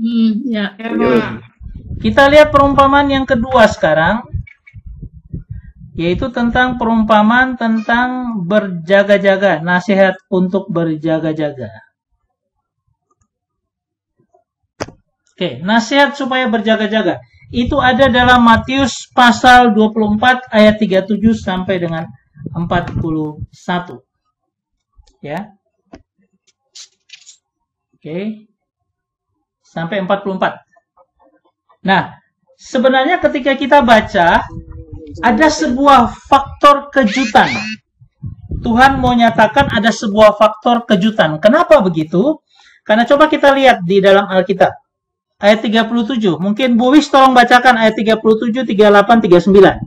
Ya. Kita lihat perumpamaan yang kedua sekarang, yaitu tentang perumpamaan tentang berjaga-jaga, nasihat untuk berjaga-jaga. Oke, nasihat supaya berjaga-jaga. Itu ada dalam Matius pasal 24 ayat 37 sampai dengan 41. Ya. Oke. Sampai 44. Nah, sebenarnya ketika kita baca, ada sebuah faktor kejutan. Tuhan mau nyatakan ada sebuah faktor kejutan. Kenapa begitu? Karena coba kita lihat di dalam Alkitab. Ayat 37. Mungkin Bu Wis tolong bacakan ayat 37, 38, 39.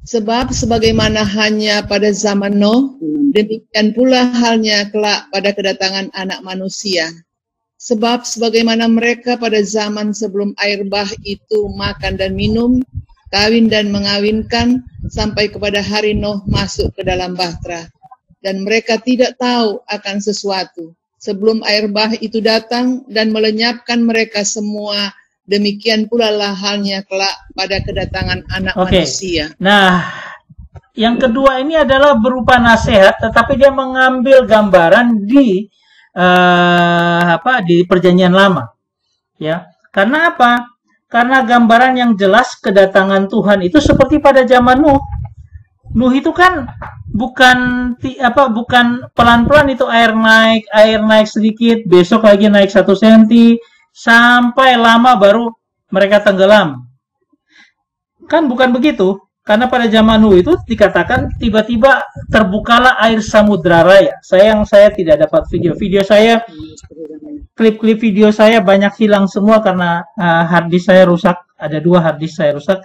Sebab sebagaimana hanya pada zaman Nuh, demikian pula halnya kelak pada kedatangan Anak Manusia. Sebab sebagaimana mereka pada zaman sebelum air bah itu makan dan minum, kawin dan mengawinkan, sampai kepada hari Nuh masuk ke dalam bahtera. Dan mereka tidak tahu akan sesuatu. Sebelum air bah itu datang dan melenyapkan mereka semua, demikian pula lah halnya kelak pada kedatangan Anak Manusia. Nah, yang kedua ini adalah berupa nasihat, tetapi dia mengambil gambaran di Perjanjian Lama. Ya. Karena apa? Karena gambaran yang jelas kedatangan Tuhan itu seperti pada zaman Nuh. Nuh itu kan bukan pelan-pelan itu air naik sedikit, besok lagi naik 1 senti, sampai lama baru mereka tenggelam. Kan bukan begitu. Karena pada zaman Nuh itu dikatakan tiba-tiba terbukalah air samudra raya. Sayang saya tidak dapat video saya, klip-klip video saya banyak hilang semua karena hard disk saya rusak. Ada 2 hard disk saya rusak,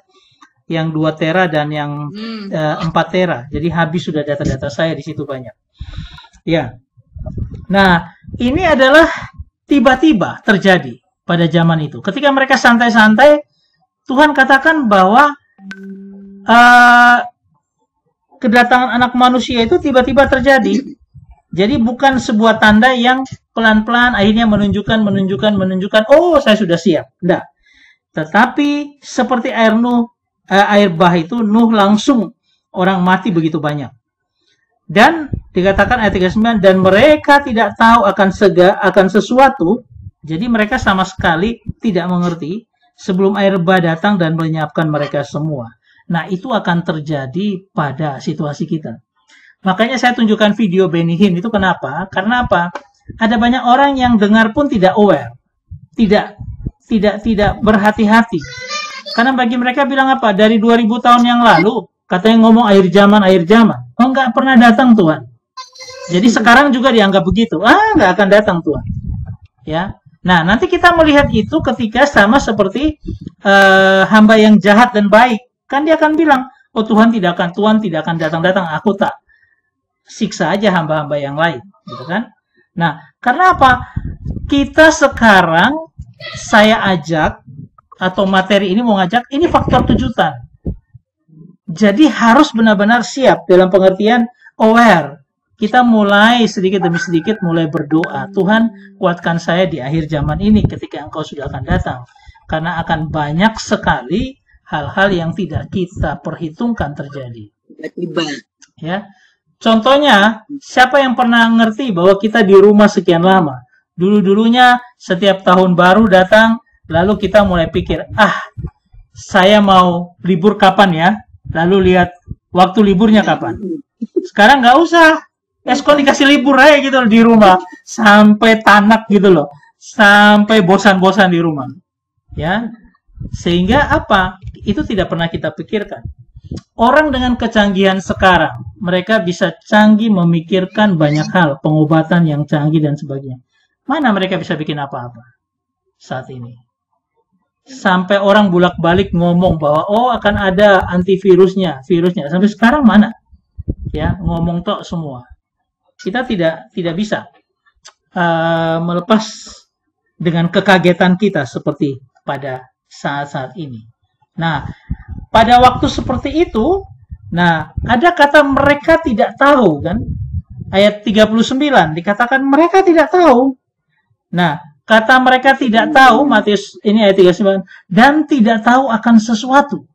yang 2 tera dan yang 4 tera. Jadi habis sudah data-data saya di situ banyak. Ya. Nah, ini adalah tiba-tiba terjadi pada zaman itu. Ketika mereka santai-santai, Tuhan katakan bahwa kedatangan Anak Manusia itu tiba-tiba terjadi. Jadi bukan sebuah tanda yang pelan-pelan akhirnya menunjukkan, oh saya sudah siap. Enggak. Tetapi seperti air bah itu, Nuh langsung orang mati begitu banyak. Dan dikatakan ayat 39, dan mereka tidak tahu akan sesuatu, jadi mereka sama sekali tidak mengerti sebelum air bah datang dan melenyapkan mereka semua. Nah, itu akan terjadi pada situasi kita. Makanya saya tunjukkan video Benny Hinn itu kenapa? Karena apa? Ada banyak orang yang dengar pun tidak aware. Tidak berhati-hati. Karena bagi mereka bilang apa? Dari 2000 tahun yang lalu, katanya ngomong akhir zaman. Oh, nggak pernah datang Tuhan. Jadi sekarang juga dianggap begitu. Nggak akan datang Tuhan. Ya. Nah, nanti kita melihat itu ketika sama seperti hamba yang jahat dan baik. Kan dia akan bilang, oh Tuhan tidak akan datang, aku tak siksa aja hamba-hamba yang lain, gitu kan? Nah, karena apa? Kita sekarang saya ajak atau materi ini mau ngajak, ini faktor kejutan. Jadi harus benar-benar siap dalam pengertian aware. Kita mulai sedikit demi sedikit mulai berdoa, Tuhan kuatkan saya di akhir zaman ini ketika Engkau sudah akan datang. Karena akan banyak sekali hal-hal yang tidak kita perhitungkan terjadi. Ya. Contohnya, siapa yang pernah ngerti bahwa kita di rumah sekian lama? Dulu-dulunya setiap tahun baru datang, lalu kita mulai pikir, saya mau libur kapan ya? Lalu lihat waktu liburnya kapan. Sekarang nggak usah. Eskon dikasih libur aja gitu loh di rumah. Sampai tanak gitu loh. Sampai bosan-bosan di rumah. Ya. Sehingga apa? Itu tidak pernah kita pikirkan. Orang dengan kecanggihan sekarang, mereka bisa canggih memikirkan banyak hal, pengobatan yang canggih dan sebagainya. Mana mereka bisa bikin apa-apa saat ini? Sampai orang bolak-balik ngomong bahwa akan ada antivirusnya. Sampai sekarang mana? Ya, ngomong tok semua. Kita tidak bisa melepas dengan kekagetan kita seperti pada saat-saat ini. Nah, pada waktu seperti itu, ada kata mereka tidak tahu kan? Ayat 39 dikatakan mereka tidak tahu. Nah, kata mereka tidak tahu, Matius ini ayat 39, dan tidak tahu akan sesuatu.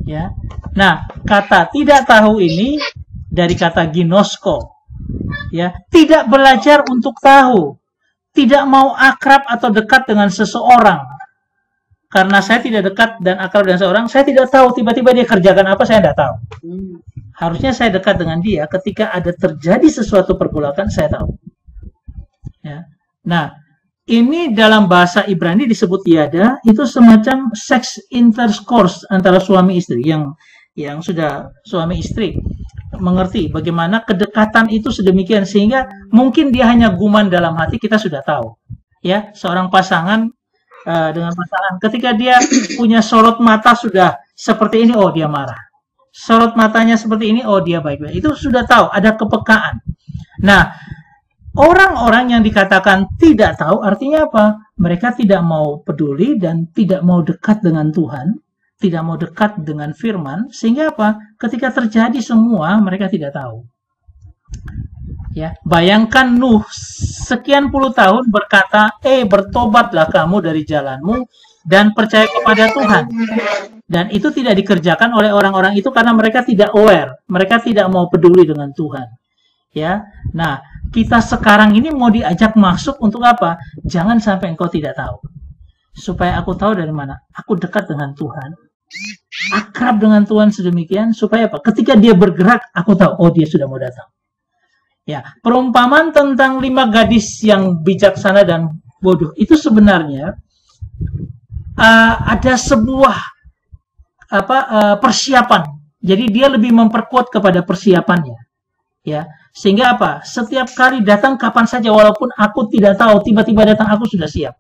Ya. Nah, kata tidak tahu ini dari kata ginosko. Ya, tidak belajar untuk tahu, tidak mau akrab atau dekat dengan seseorang. Karena saya tidak dekat dan akrab dengan seseorang, saya tidak tahu tiba-tiba dia kerjakan apa, saya tidak tahu. Harusnya saya dekat dengan dia ketika ada terjadi sesuatu pergolakan, saya tahu. Ya. Nah, ini dalam bahasa Ibrani disebut yada, itu semacam sex intercourse antara suami istri yang sudah suami istri mengerti bagaimana kedekatan itu sedemikian sehingga mungkin dia hanya guman dalam hati, kita sudah tahu. Ya, seorang pasangan dengan pasangan ketika dia punya sorot mata sudah seperti ini, oh dia marah. Sorot matanya seperti ini, oh dia baik-baik. Itu sudah tahu, ada kepekaan. Nah, orang-orang yang dikatakan tidak tahu artinya apa? Mereka tidak mau peduli dan tidak mau dekat dengan Tuhan, tidak mau dekat dengan firman, sehingga apa? Ketika terjadi semua, mereka tidak tahu. Ya, bayangkan Nuh sekian puluh tahun berkata, bertobatlah kamu dari jalanmu dan percaya kepada Tuhan. Dan itu tidak dikerjakan oleh orang-orang itu karena mereka tidak aware, mereka tidak mau peduli dengan Tuhan. Ya, nah kita sekarang ini mau diajak masuk untuk apa? Jangan sampai engkau tidak tahu. Supaya aku tahu dari mana? Aku dekat dengan Tuhan, akrab dengan Tuhan sedemikian supaya apa? Ketika dia bergerak, aku tahu, oh dia sudah mau datang. Ya, perumpamaan tentang 5 gadis yang bijaksana dan bodoh itu sebenarnya ada sebuah persiapan. Jadi dia lebih memperkuat kepada persiapannya. Ya, sehingga apa? Setiap kali datang kapan saja walaupun aku tidak tahu, tiba-tiba datang aku sudah siap.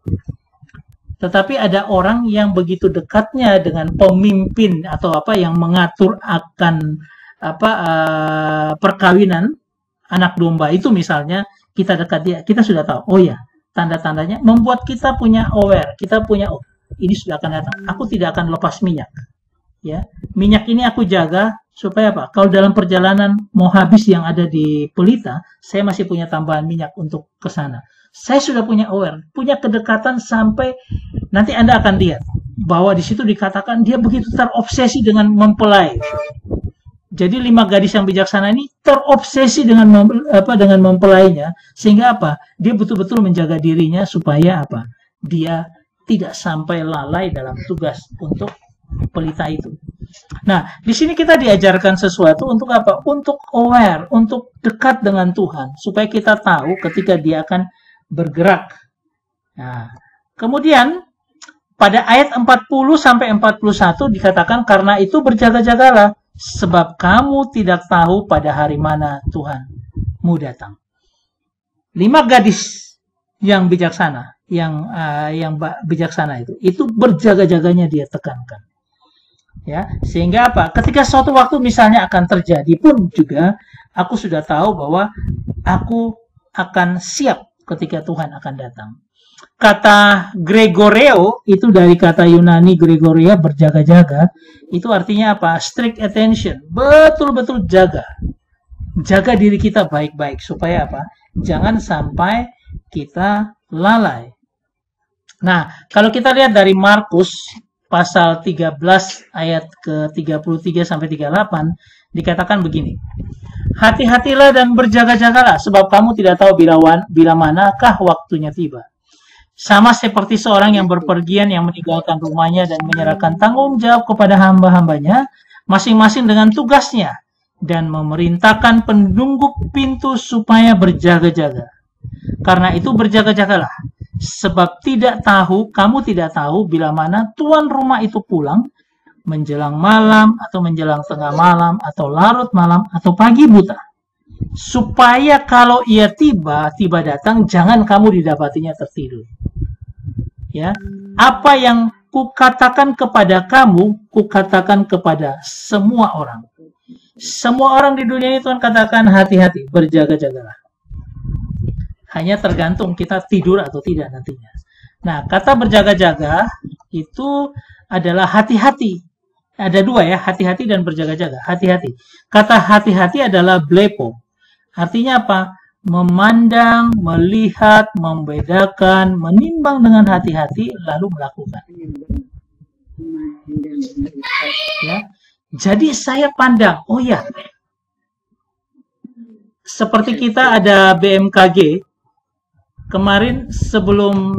Tetapi ada orang yang begitu dekatnya dengan pemimpin atau yang mengatur akan perkawinan anak domba itu misalnya, kita dekat dia, kita sudah tahu, oh ya, tanda-tandanya membuat kita punya aware, kita punya, oh, ini sudah akan datang, aku tidak akan lepas minyak. Ya, minyak ini aku jaga supaya apa? Kalau dalam perjalanan mau habis yang ada di pelita, saya masih punya tambahan minyak untuk ke sana. Saya sudah punya aware, punya kedekatan sampai nanti Anda akan lihat bahwa di situ dikatakan dia begitu terobsesi dengan mempelai. Jadi 5 gadis yang bijaksana ini terobsesi dengan mempelainya sehingga apa? Dia betul-betul menjaga dirinya supaya apa? Dia tidak sampai lalai dalam tugas untuk pelita itu. Nah, di sini kita diajarkan sesuatu untuk apa? Untuk aware, untuk dekat dengan Tuhan supaya kita tahu ketika dia akan bergerak. Nah, kemudian pada ayat 40 sampai 41 dikatakan karena itu berjaga-jagalah sebab kamu tidak tahu pada hari mana Tuhanmu datang. 5 gadis yang bijaksana, yang bijaksana itu berjaga-jaganya dia tekankan. Ya, sehingga apa? Ketika suatu waktu misalnya akan terjadi pun juga aku sudah tahu bahwa aku akan siap ketika Tuhan akan datang. Kata Gregoreo itu dari kata Yunani Gregoria, berjaga-jaga, itu artinya apa? Strict attention, betul-betul jaga. Jaga diri kita baik-baik supaya apa? Jangan sampai kita lalai. Nah, kalau kita lihat dari Markus pasal 13 ayat ke-33 sampai 38 dikatakan begini. Hati-hatilah dan berjaga-jagalah sebab kamu tidak tahu bila manakah waktunya tiba. Sama seperti seorang yang berpergian yang meninggalkan rumahnya dan menyerahkan tanggung jawab kepada hamba-hambanya, masing-masing dengan tugasnya, dan memerintahkan penunggu pintu supaya berjaga-jaga. Karena itu berjaga-jagalah, sebab kamu tidak tahu bila mana tuan rumah itu pulang, menjelang malam atau menjelang tengah malam atau larut malam atau pagi buta. Supaya kalau ia tiba datang, jangan kamu didapatinya tertidur. Ya, apa yang kukatakan kepada kamu, kukatakan kepada semua orang. Semua orang di dunia ini Tuhan katakan hati-hati, berjaga-jagalah. Hanya tergantung kita tidur atau tidak nantinya. Nah, kata berjaga-jaga itu adalah hati-hati. Ada 2 ya, hati-hati dan berjaga-jaga. Hati-hati. Kata hati-hati adalah blepo. Artinya apa? memandang, melihat, membedakan, menimbang dengan hati-hati, lalu melakukan. Ya. Jadi saya pandang, oh ya, seperti kita ada BMKG, kemarin sebelum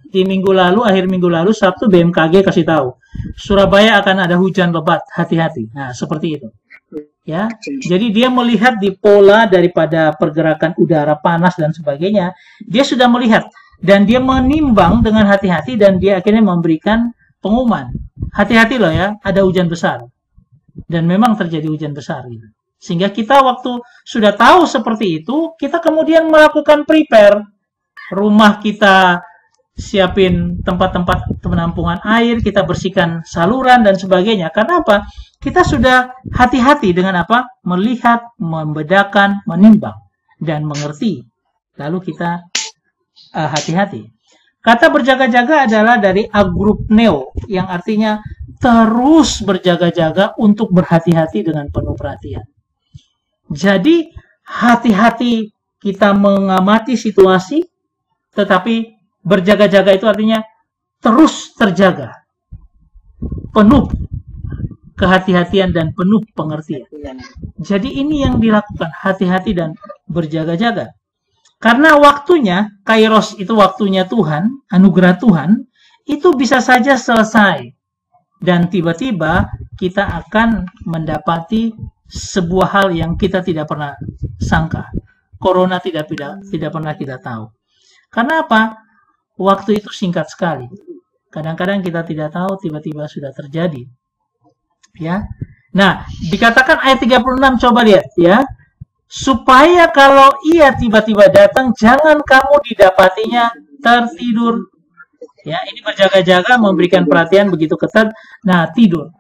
di minggu lalu, akhir minggu lalu, Sabtu BMKG kasih tahu, Surabaya akan ada hujan lebat, hati-hati. Nah, seperti itu. Ya, jadi dia melihat di pola daripada pergerakan udara panas dan sebagainya, dia sudah melihat dan dia menimbang dengan hati-hati dan dia akhirnya memberikan pengumuman. Hati-hati loh ya, ada hujan besar. Dan memang terjadi hujan besar gitu. Sehingga kita waktu sudah tahu seperti itu, kita kemudian melakukan prepare. Rumah kita siapin tempat-tempat penampungan air, kita bersihkan saluran dan sebagainya. Karena apa? Kita sudah hati-hati dengan apa? Melihat, membedakan, menimbang, dan mengerti. Lalu kita hati-hati. Kata berjaga-jaga adalah dari agrupneo, yang artinya terus berjaga-jaga untuk berhati-hati dengan penuh perhatian. Jadi, hati-hati kita mengamati situasi, tetapi berjaga-jaga itu artinya terus terjaga. Penuh kehati-hatian dan penuh pengertian. Jadi ini yang dilakukan, hati-hati dan berjaga-jaga. Karena waktunya, kairos itu waktunya Tuhan, anugerah Tuhan, itu bisa saja selesai. Dan tiba-tiba kita akan mendapati sebuah hal yang kita tidak pernah sangka. Corona tidak pernah kita tahu. Karena apa? Waktu itu singkat sekali. Kadang-kadang kita tidak tahu, tiba-tiba sudah terjadi. Ya. Nah, dikatakan ayat 36, coba lihat ya. Supaya kalau ia tiba-tiba datang, jangan kamu didapatinya tertidur. Ya, ini berjaga-jaga, memberikan perhatian begitu ketat. Nah, tidur.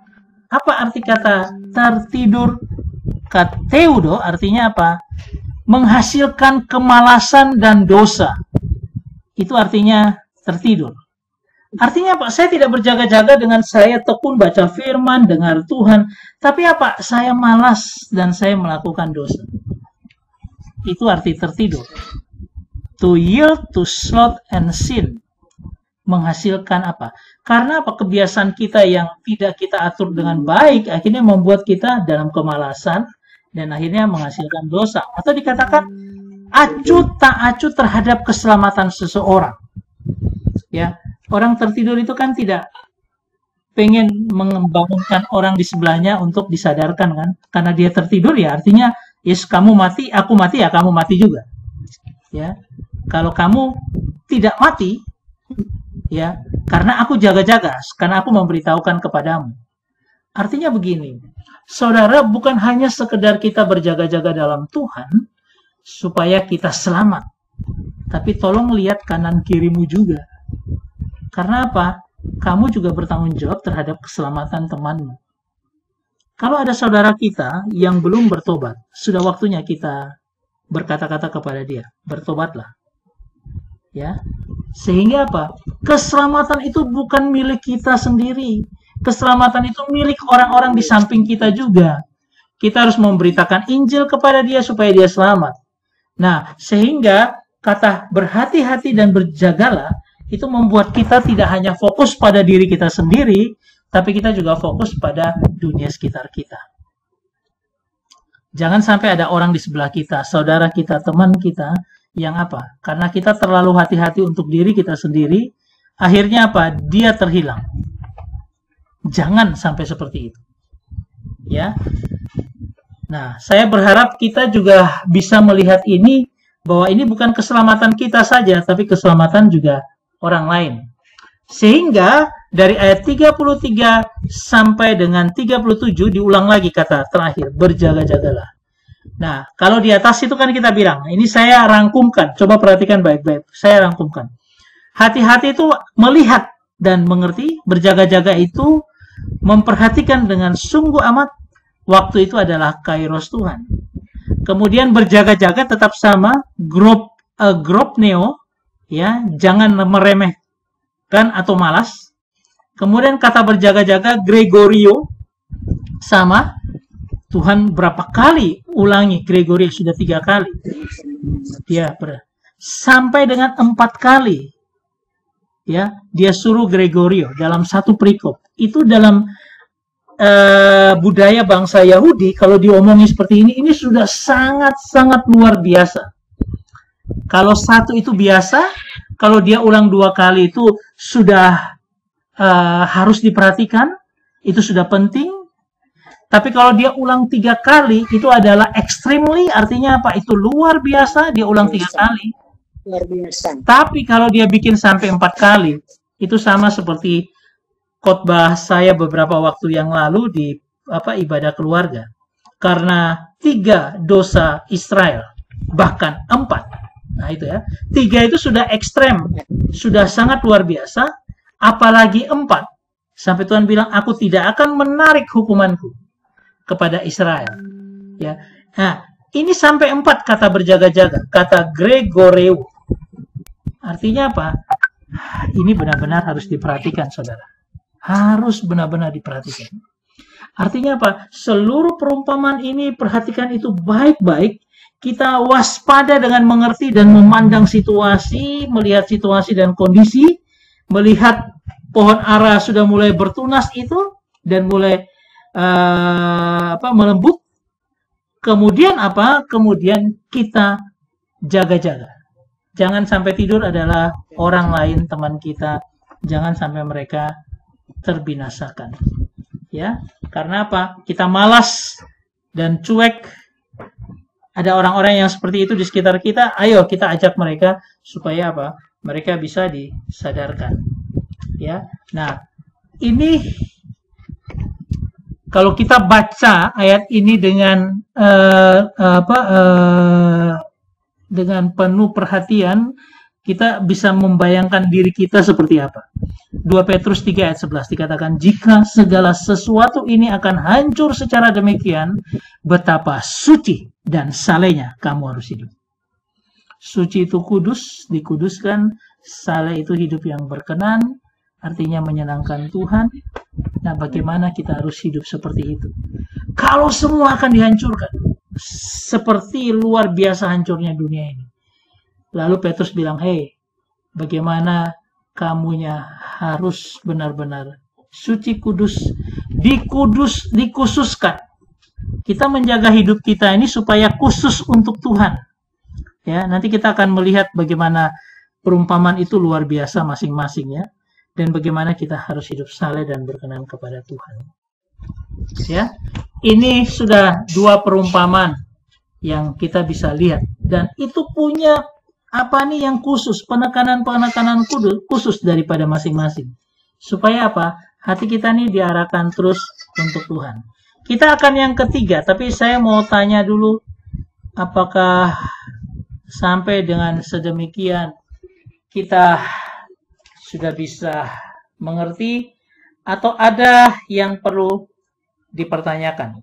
Apa arti kata tertidur? Kateudo artinya apa? Menghasilkan kemalasan dan dosa. Itu artinya tertidur. Artinya apa? Saya tidak berjaga-jaga dengan saya tekun baca firman, dengar Tuhan. Tapi apa? Saya malas dan saya melakukan dosa. Itu arti tertidur. To yield to sloth and sin. Menghasilkan apa? Karena apa? Kebiasaan kita yang tidak kita atur dengan baik, akhirnya membuat kita dalam kemalasan dan akhirnya menghasilkan dosa. Atau dikatakan acuh tak acuh terhadap keselamatan seseorang. Ya. Orang tertidur itu kan tidak pengen membangunkan orang di sebelahnya untuk disadarkan kan. Karena dia tertidur ya artinya, yes, kamu mati, aku mati ya kamu mati juga. Ya. Kalau kamu tidak mati, ya, karena aku jaga-jaga, karena aku memberitahukan kepadamu. Artinya begini, saudara, bukan hanya sekedar kita berjaga-jaga dalam Tuhan, supaya kita selamat. Tapi tolong lihat kanan kirimu juga. Karena apa? Kamu juga bertanggung jawab terhadap keselamatan temanmu. Kalau ada saudara kita yang belum bertobat, sudah waktunya kita berkata-kata kepada dia, bertobatlah. Ya. Sehingga apa? Keselamatan itu bukan milik kita sendiri. Keselamatan itu milik orang-orang di samping kita juga. Kita harus memberitakan Injil kepada dia supaya dia selamat. Nah, sehingga kata berhati-hati dan berjagalah itu membuat kita tidak hanya fokus pada diri kita sendiri, tapi kita juga fokus pada dunia sekitar kita. Jangan sampai ada orang di sebelah kita, saudara kita, teman kita, yang apa? Karena kita terlalu hati-hati untuk diri kita sendiri, akhirnya apa? Dia terhilang. Jangan sampai seperti itu. Ya. Nah, saya berharap kita juga bisa melihat ini, bahwa ini bukan keselamatan kita saja, tapi keselamatan juga orang lain. Sehingga dari ayat 33 sampai dengan 37 diulang lagi kata terakhir, berjaga-jagalah. Nah, kalau di atas itu kan kita bilang, ini saya rangkumkan, coba perhatikan baik-baik, saya rangkumkan. Hati-hati itu melihat dan mengerti, berjaga-jaga itu memperhatikan dengan sungguh amat, waktu itu adalah kairos Tuhan. Kemudian berjaga-jaga tetap sama, gropneo, ya, jangan meremehkan atau malas. Kemudian kata berjaga-jaga Gregorio sama. Tuhan berapa kali ulangi Gregorius sudah 3 kali. Dia sampai dengan 4 kali. Ya, dia suruh Gregorio dalam satu perikop. Itu dalam budaya bangsa Yahudi, kalau diomongin seperti ini sudah sangat-sangat luar biasa. Kalau satu itu biasa, kalau dia ulang 2 kali itu sudah harus diperhatikan, itu sudah penting. Tapi kalau dia ulang 3 kali, itu adalah extremely, artinya apa? Itu luar biasa, dia ulang 3 kali. Luar biasa. Tapi kalau dia bikin sampai 4 kali, itu sama seperti khotbah saya beberapa waktu yang lalu di ibadah keluarga. Karena 3 dosa Israel, bahkan 4. Nah itu ya, 3 itu sudah ekstrem, sudah sangat luar biasa, apalagi 4. Sampai Tuhan bilang, aku tidak akan menarik hukumanku kepada Israel. Ya, nah ini sampai 4 kata berjaga-jaga, kata Gregoreu. Artinya apa? Ini benar-benar harus diperhatikan, saudara. Harus benar-benar diperhatikan. Artinya apa? Seluruh perumpamaan ini perhatikan itu baik-baik. Kita waspada dengan mengerti dan memandang situasi, melihat situasi dan kondisi, melihat pohon ara sudah mulai bertunas itu dan mulai melembut. Kemudian apa? Kemudian kita jaga-jaga. Jangan sampai tidur adalah orang lain, teman kita. Jangan sampai mereka terbinasakan. Ya, karena apa? Kita malas dan cuek. Ada orang-orang yang seperti itu di sekitar kita. Ayo kita ajak mereka supaya apa? Mereka bisa disadarkan. Ya. Nah, ini kalau kita baca ayat ini dengan dengan penuh perhatian, kita bisa membayangkan diri kita seperti apa. 2 Petrus 3 ayat 11 dikatakan, jika segala sesuatu ini akan hancur secara demikian, betapa suci dan salehnya kamu harus hidup. Suci itu kudus, dikuduskan. Saleh itu hidup yang berkenan, artinya menyenangkan Tuhan. Nah, bagaimana kita harus hidup seperti itu? Kalau semua akan dihancurkan, seperti luar biasa hancurnya dunia ini. Lalu Petrus bilang, hei, bagaimana kamunya harus benar-benar suci, kudus, dikhususkan. Kita menjaga hidup kita ini supaya khusus untuk Tuhan. Ya, nanti kita akan melihat bagaimana perumpamaan itu luar biasa masing-masing ya, dan bagaimana kita harus hidup saleh dan berkenan kepada Tuhan. Ya, ini sudah 2 perumpamaan yang kita bisa lihat, dan itu punya apa nih yang khusus, penekanan-penekanan khusus daripada masing-masing. Supaya apa? Hati kita nih diarahkan terus untuk Tuhan. Kita akan yang ketiga, tapi saya mau tanya dulu, apakah sampai dengan sedemikian kita sudah bisa mengerti atau ada yang perlu dipertanyakan?